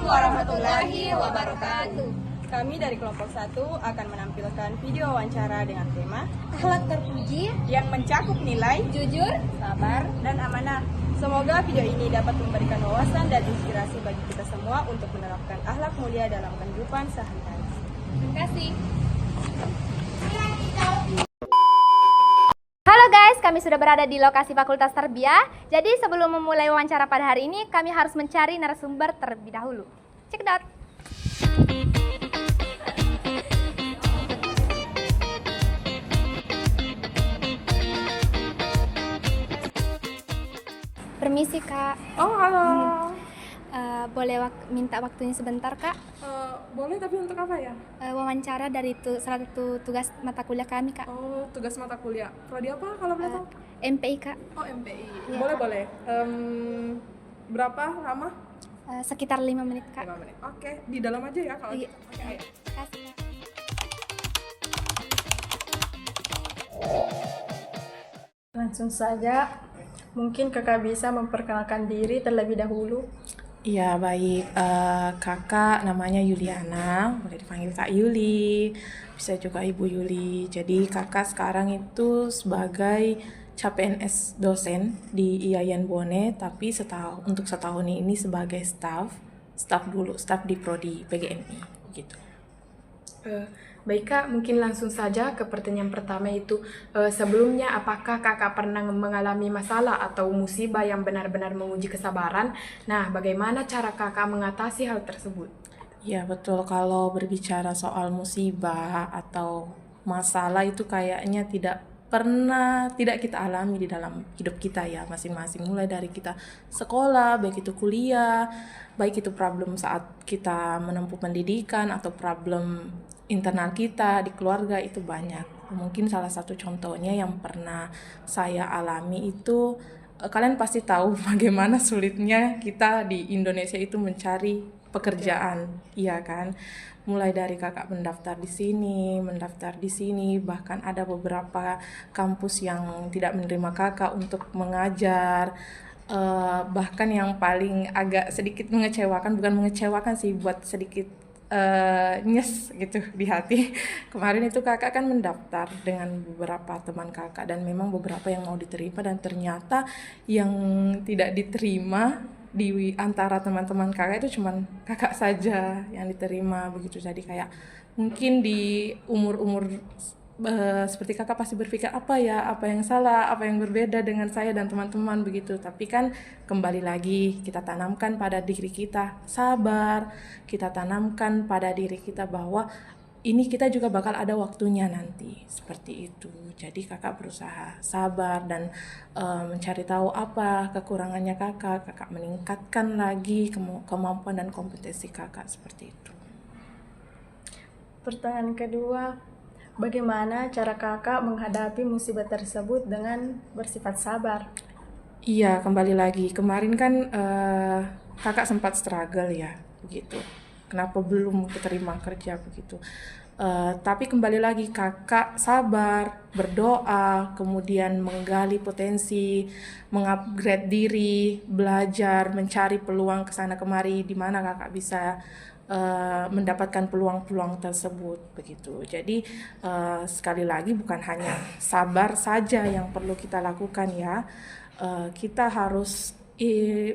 warahmatullahi wabarakatuh. Kami dari kelompok 1 akan menampilkan video wawancara dengan tema Akhlak terpuji, yang mencakup nilai, jujur, sabar, dan amanah. Semoga video ini dapat memberikan wawasan dan inspirasi bagi kita semua untuk menerapkan akhlak mulia dalam kehidupan sehari-hari. Terima kasih. Halo guys, kami sudah berada di lokasi Fakultas Tarbiyah. Jadi sebelum memulai wawancara pada hari ini, kami harus mencari narasumber terlebih dahulu. Check it out. Permisi kak. Oh, halo. Boleh minta waktunya sebentar kak? Boleh, tapi untuk apa ya? Wawancara dari salah satu tugas mata kuliah kami kak. Oh, tugas mata kuliah. Prodi apa kalau boleh tahu? MPI kak. Oh, MPI. Iya. Boleh. Berapa lama? Sekitar 5 menit kak. 5 menit. Oke, di dalam aja ya kalau Iya. gitu. Oke, ayo. Terima kasih kak. Langsung saja, mungkin kakak bisa memperkenalkan diri terlebih dahulu. Iya baik, kakak namanya Yuliana, boleh dipanggil Kak Yuli, bisa juga Ibu Yuli. Jadi kakak sekarang itu sebagai CPNS dosen di IAIN Bone, tapi untuk setahun ini sebagai staff di Prodi PGMI gitu. Baik kak, mungkin langsung saja ke pertanyaan pertama itu. Sebelumnya, apakah kakak pernah mengalami masalah atau musibah yang benar-benar menguji kesabaran? Nah, bagaimana cara kakak mengatasi hal tersebut? Ya betul, kalau berbicara soal musibah atau masalah itu kayaknya tidak kita alami di dalam hidup kita ya masing-masing, mulai dari kita sekolah, baik itu kuliah, baik itu problem saat kita menempuh pendidikan atau problem internal kita di keluarga, itu banyak. Mungkin salah satu contohnya yang pernah saya alami itu, kalian pasti tahu bagaimana sulitnya kita di Indonesia itu mencari pekerjaan, iya kan? Mulai dari kakak mendaftar di sini, bahkan ada beberapa kampus yang tidak menerima kakak untuk mengajar. Bahkan yang paling agak sedikit bukan mengecewakan sih, buat sedikit nyes gitu di hati. Kemarin itu kakak kan mendaftar dengan beberapa teman kakak dan memang beberapa yang mau diterima dan ternyata yang tidak diterima di antara teman-teman kakak itu cuman kakak saja yang diterima begitu. Jadi kayak mungkin di umur-umur seperti kakak pasti berpikir apa yang salah, apa yang berbeda dengan saya dan teman-teman begitu. Tapi kan kembali lagi kita tanamkan pada diri kita sabar, kita tanamkan pada diri kita bahwa ini kita juga bakal ada waktunya nanti, seperti itu. Jadi kakak berusaha sabar dan mencari tahu apa kekurangannya kakak meningkatkan lagi kemampuan dan kompetensi kakak, seperti itu. Pertanyaan kedua, bagaimana cara kakak menghadapi musibah tersebut dengan bersifat sabar? Iya, kembali lagi. Kemarin kan kakak sempat struggle ya, begitu. Kenapa belum keterima kerja begitu. Tapi kembali lagi kakak sabar, berdoa, kemudian menggali potensi, mengupgrade diri, belajar, mencari peluang kesana kemari di mana kakak bisa mendapatkan peluang-peluang tersebut begitu. Jadi sekali lagi bukan hanya sabar saja yang perlu kita lakukan ya. Kita harus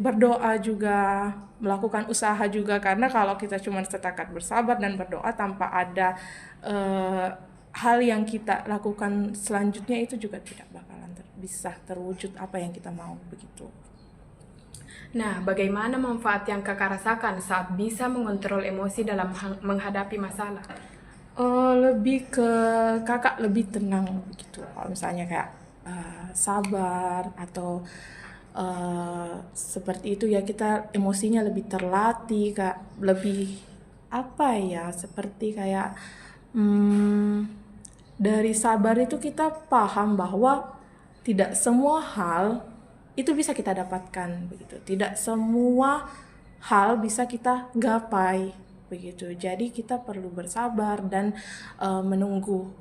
berdoa juga, melakukan usaha juga, karena kalau kita cuma setakat bersabar dan berdoa tanpa ada hal yang kita lakukan selanjutnya, itu juga tidak bakalan bisa terwujud apa yang kita mau begitu. Nah, bagaimana manfaat yang kakak rasakan saat bisa mengontrol emosi dalam menghadapi masalah? Lebih ke kakak lebih tenang begitu. Kalau misalnya kayak sabar atau seperti itu ya, kita emosinya lebih terlatih, kak, lebih seperti kayak dari sabar itu kita paham bahwa tidak semua hal itu bisa kita dapatkan begitu, tidak semua hal bisa kita gapai begitu. Jadi kita perlu bersabar dan menunggu.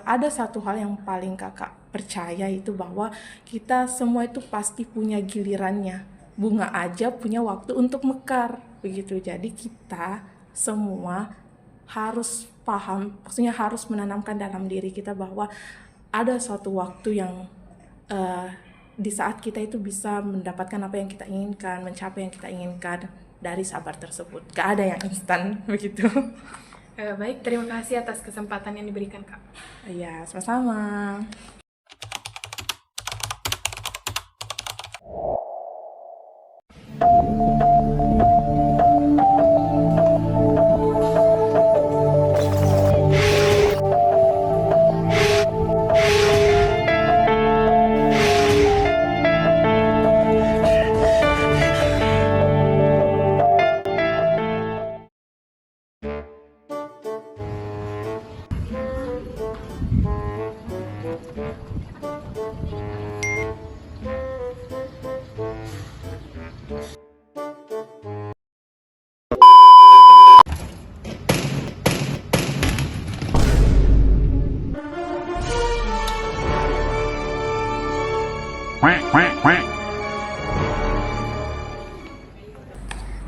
Ada satu hal yang paling kakak percaya itu bahwa kita semua itu pasti punya gilirannya. Bunga aja punya waktu untuk mekar begitu. Jadi kita semua harus paham, maksudnya harus menanamkan dalam diri kita bahwa ada suatu waktu yang di saat kita itu bisa mendapatkan apa yang kita inginkan, mencapai yang kita inginkan dari sabar tersebut. Gak ada yang instan begitu. Baik, terima kasih atas kesempatan yang diberikan, Kak. Iya, sama-sama.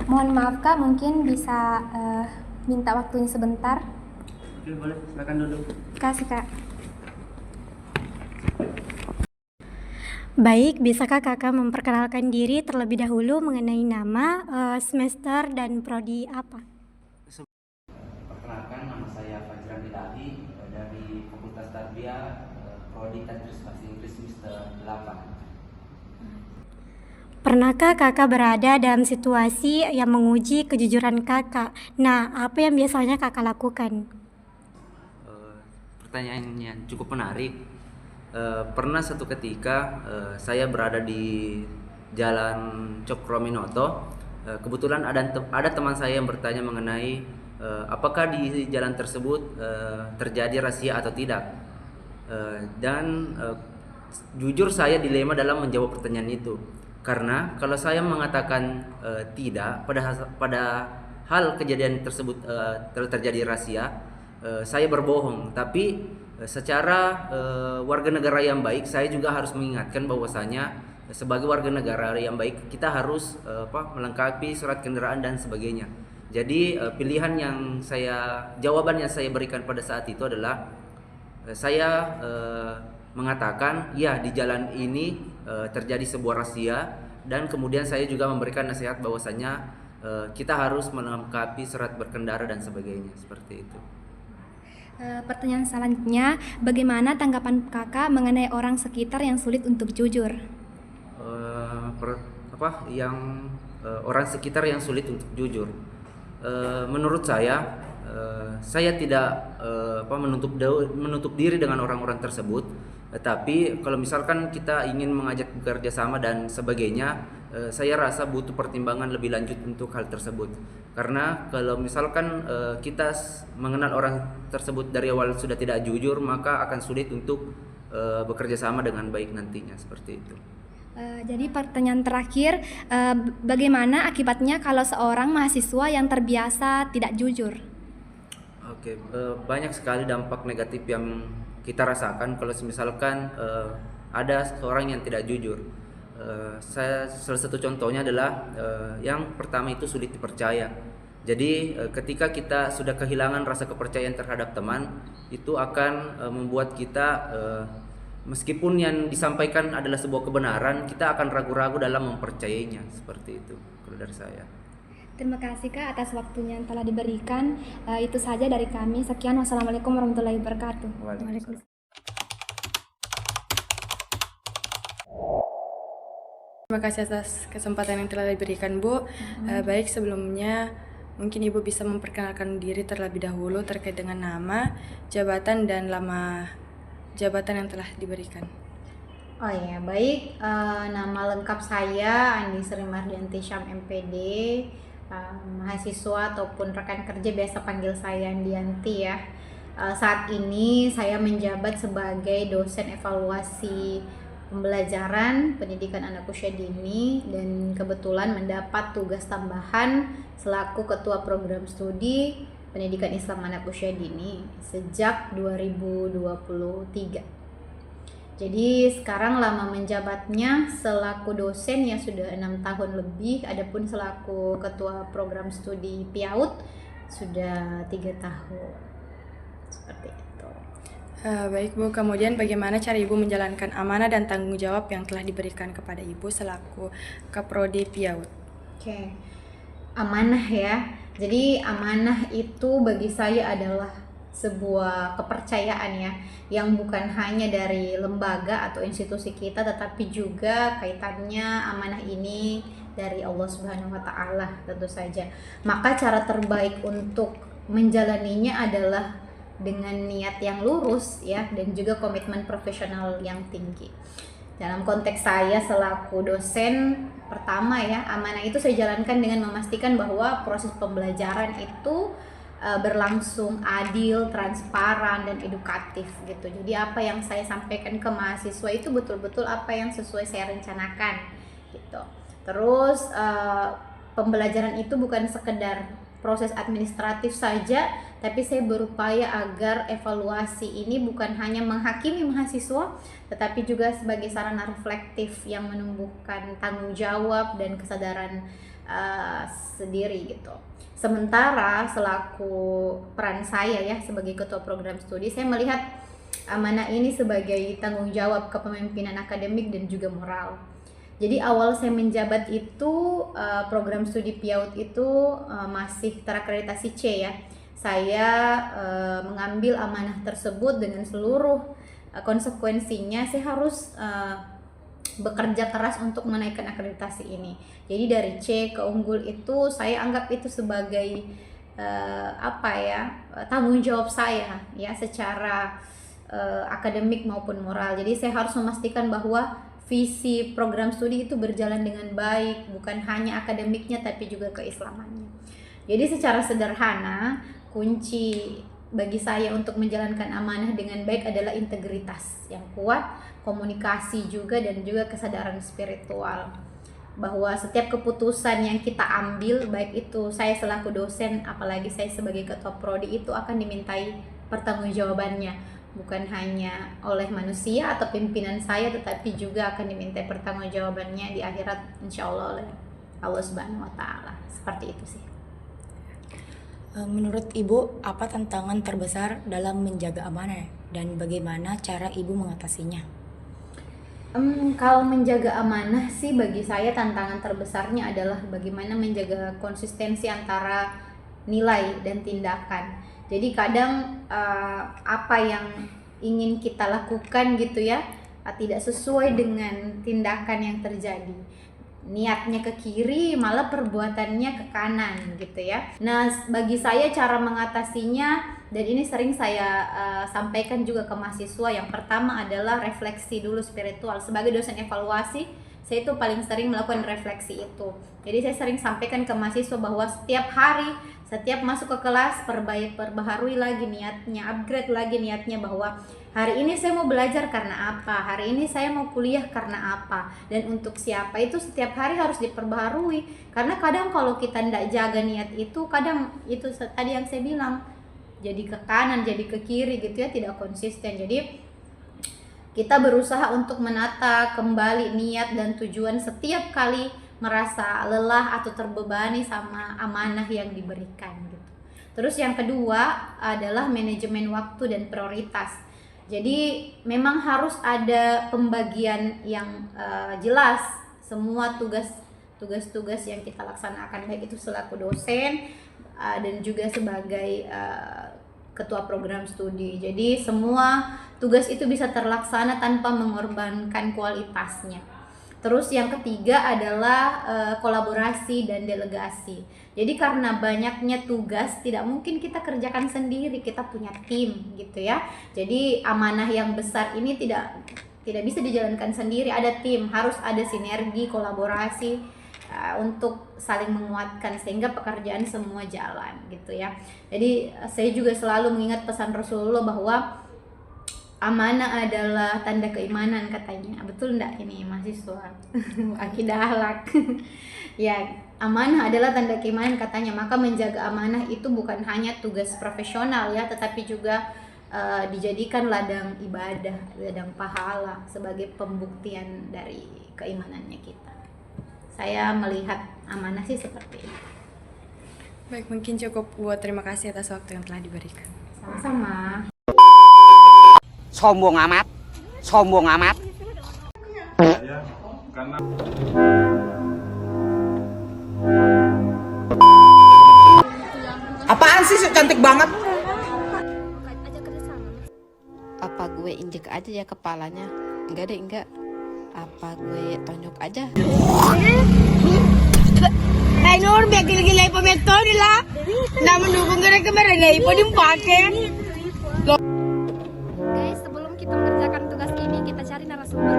Mohon maaf Kak, mungkin bisa minta waktunya sebentar. Oke, boleh, silakan duduk. Kasih Kak. Baik, bisakah kakak memperkenalkan diri terlebih dahulu mengenai nama, semester, dan prodi apa? Perkenalkan, nama saya Fajran Ilahi dari Fakultas Tarbiyah, prodi Tadris Bahasa Inggris semester 8. Pernahkah kakak berada dalam situasi yang menguji kejujuran kakak? Nah, apa yang biasanya kakak lakukan? Pertanyaan yang cukup menarik. Pernah satu ketika saya berada di Jalan Cokroaminoto. Kebetulan ada teman saya yang bertanya mengenai apakah di jalan tersebut terjadi razia atau tidak. Dan jujur saya dilema dalam menjawab pertanyaan itu. Karena kalau saya mengatakan tidak pada hal kejadian tersebut terjadi razia, saya berbohong. Tapi secara warga negara yang baik, saya juga harus mengingatkan bahwasanya sebagai warga negara yang baik kita harus melengkapi surat kendaraan dan sebagainya. Jadi jawaban yang saya berikan pada saat itu adalah saya mengatakan ya di jalan ini terjadi sebuah razia, dan kemudian saya juga memberikan nasihat bahwasanya kita harus melengkapi surat berkendara dan sebagainya, seperti itu. Pertanyaan selanjutnya, bagaimana tanggapan kakak mengenai orang sekitar yang sulit untuk jujur? Orang sekitar yang sulit untuk jujur. Menurut saya tidak menutup diri dengan orang-orang tersebut. Tapi kalau misalkan kita ingin mengajak bekerja sama dan sebagainya, saya rasa butuh pertimbangan lebih lanjut untuk hal tersebut. Karena kalau misalkan kita mengenal orang tersebut dari awal sudah tidak jujur, maka akan sulit untuk bekerja sama dengan baik nantinya, seperti itu. Jadi pertanyaan terakhir, bagaimana akibatnya kalau seorang mahasiswa yang terbiasa tidak jujur? Oke, banyak sekali dampak negatif yang kita rasakan kalau misalkan ada seorang yang tidak jujur. Salah satu contohnya adalah yang pertama itu sulit dipercaya. Jadi ketika kita sudah kehilangan rasa kepercayaan terhadap teman, itu akan membuat kita meskipun yang disampaikan adalah sebuah kebenaran, kita akan ragu-ragu dalam mempercayainya, seperti itu kalau dari saya. Terima kasih Kak atas waktunya yang telah diberikan. Itu saja dari kami. Sekian, wassalamualaikum warahmatullahi wabarakatuh. Waalaikumsalam. Terima kasih atas kesempatan yang telah diberikan, Bu. Baik, sebelumnya mungkin Ibu bisa memperkenalkan diri terlebih dahulu terkait dengan nama, jabatan, dan lama jabatan yang telah diberikan. Oh ya, baik. Nama lengkap saya Andi Sri Mardianti Syam MPD. Mahasiswa ataupun rekan kerja biasa panggil saya Andianti ya. Saat ini saya menjabat sebagai dosen evaluasi pembelajaran pendidikan anak usia dini, dan kebetulan mendapat tugas tambahan selaku ketua program studi pendidikan Islam anak usia dini sejak 2023. Jadi sekarang lama menjabatnya selaku dosen ya sudah 6 tahun lebih, adapun selaku ketua program studi PIAUD sudah 3 tahun. Seperti itu. Baik Bu, kemudian bagaimana cara Ibu menjalankan amanah dan tanggung jawab yang telah diberikan kepada Ibu selaku Kaprodi PIAUD? Oke, amanah ya. Jadi amanah itu bagi saya adalah sebuah kepercayaan ya, yang bukan hanya dari lembaga atau institusi kita, tetapi juga kaitannya amanah ini dari Allah Subhanahu wa Ta'ala tentu saja. Maka cara terbaik untuk menjalaninya adalah dengan niat yang lurus ya, dan juga komitmen profesional yang tinggi. Dalam konteks saya selaku dosen, pertama ya, amanah itu saya jalankan dengan memastikan bahwa proses pembelajaran itu berlangsung adil, transparan, dan edukatif gitu. Jadi apa yang saya sampaikan ke mahasiswa itu betul-betul apa yang sesuai saya rencanakan gitu. Terus pembelajaran itu bukan sekedar proses administratif saja, tapi saya berupaya agar evaluasi ini bukan hanya menghakimi mahasiswa, tetapi juga sebagai sarana reflektif yang menumbuhkan tanggung jawab dan kesadaran sendiri gitu. Sementara selaku peran saya ya sebagai ketua program studi, saya melihat amanah ini sebagai tanggung jawab kepemimpinan akademik dan juga moral. Jadi awal saya menjabat itu program studi PIAUD itu masih terakreditasi C ya. Saya mengambil amanah tersebut dengan seluruh konsekuensinya. Saya harus bekerja keras untuk menaikkan akreditasi ini. Jadi dari C ke unggul itu saya anggap itu sebagai tanggung jawab saya ya, secara akademik maupun moral. Jadi saya harus memastikan bahwa visi program studi itu berjalan dengan baik, bukan hanya akademiknya tapi juga keislamannya. Jadi secara sederhana, kunci bagi saya untuk menjalankan amanah dengan baik adalah integritas yang kuat, komunikasi juga, dan juga kesadaran spiritual. Bahwa setiap keputusan yang kita ambil, baik itu saya selaku dosen, apalagi saya sebagai ketua prodi, itu akan dimintai pertanggungjawabannya. Bukan hanya oleh manusia atau pimpinan saya, tetapi juga akan dimintai pertanggungjawabannya di akhirat, insya Allah oleh Allah Subhanahu wa Ta'ala. Seperti itu sih. Menurut Ibu, apa tantangan terbesar dalam menjaga amanah dan bagaimana cara Ibu mengatasinya? Kalau menjaga amanah sih bagi saya tantangan terbesarnya adalah bagaimana menjaga konsistensi antara nilai dan tindakan. Jadi kadang apa yang ingin kita lakukan gitu ya tidak sesuai dengan tindakan yang terjadi. Niatnya ke kiri malah perbuatannya ke kanan gitu ya. Nah, bagi saya cara mengatasinya, dan ini sering saya sampaikan juga ke mahasiswa, yang pertama adalah refleksi dulu spiritual. Sebagai dosen evaluasi, saya itu paling sering melakukan refleksi itu. Jadi saya sering sampaikan ke mahasiswa bahwa setiap hari, setiap masuk ke kelas, perbaharui lagi niatnya, upgrade lagi niatnya, bahwa hari ini saya mau belajar karena apa, hari ini saya mau kuliah karena apa, dan untuk siapa, itu setiap hari harus diperbaharui. Karena kadang kalau kita tidak jaga niat itu, kadang itu tadi yang saya bilang, jadi ke kanan, jadi ke kiri gitu ya, tidak konsisten. Jadi kita berusaha untuk menata kembali niat dan tujuan setiap kali merasa lelah atau terbebani sama amanah yang diberikan gitu. Terus yang kedua adalah manajemen waktu dan prioritas. Jadi memang harus ada pembagian yang jelas semua tugas-tugas yang kita laksanakan, baik itu selaku dosen dan juga sebagai ketua program studi. Jadi semua tugas itu bisa terlaksana tanpa mengorbankan kualitasnya. Terus yang ketiga adalah kolaborasi dan delegasi. Jadi karena banyaknya tugas, tidak mungkin kita kerjakan sendiri, kita punya tim gitu ya. Jadi amanah yang besar ini tidak bisa dijalankan sendiri, ada tim, harus ada sinergi, kolaborasi untuk saling menguatkan sehingga pekerjaan semua jalan gitu ya. Jadi saya juga selalu mengingat pesan Rasulullah bahwa amanah adalah tanda keimanan katanya. Betul enggak ini mahasiswa? Akidah akhlak. Ya, amanah adalah tanda keimanan katanya. Maka menjaga amanah itu bukan hanya tugas profesional ya, tetapi juga dijadikan ladang ibadah, ladang pahala sebagai pembuktian dari keimanannya kita. Saya melihat amanah sih seperti itu. Baik, mungkin cukup buat terima kasih atas waktu yang telah diberikan. Sama-sama. Sombong amat. Sombong amat. Apaan sih cantik banget? Apa gue injek aja ya kepalanya? Enggak deh, enggak. Apa gue tonjok aja? Ay, Nur, biar gila-gila pemeto nila. Na mendukung mereka mereka ipo dipakai. Guys, sebelum kita mengerjakan tugas ini, kita cari narasumber.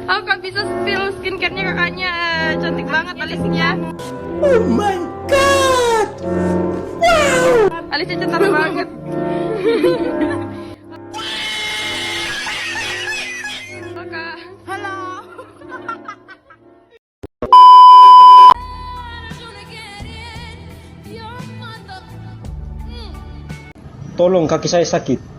Oh, kok bisa spill skincare-nya kakaknya? Cantik banget alisnya. Oh my god. Wow. Alisnya cetar banget. Halo. Tolong, kaki saya sakit.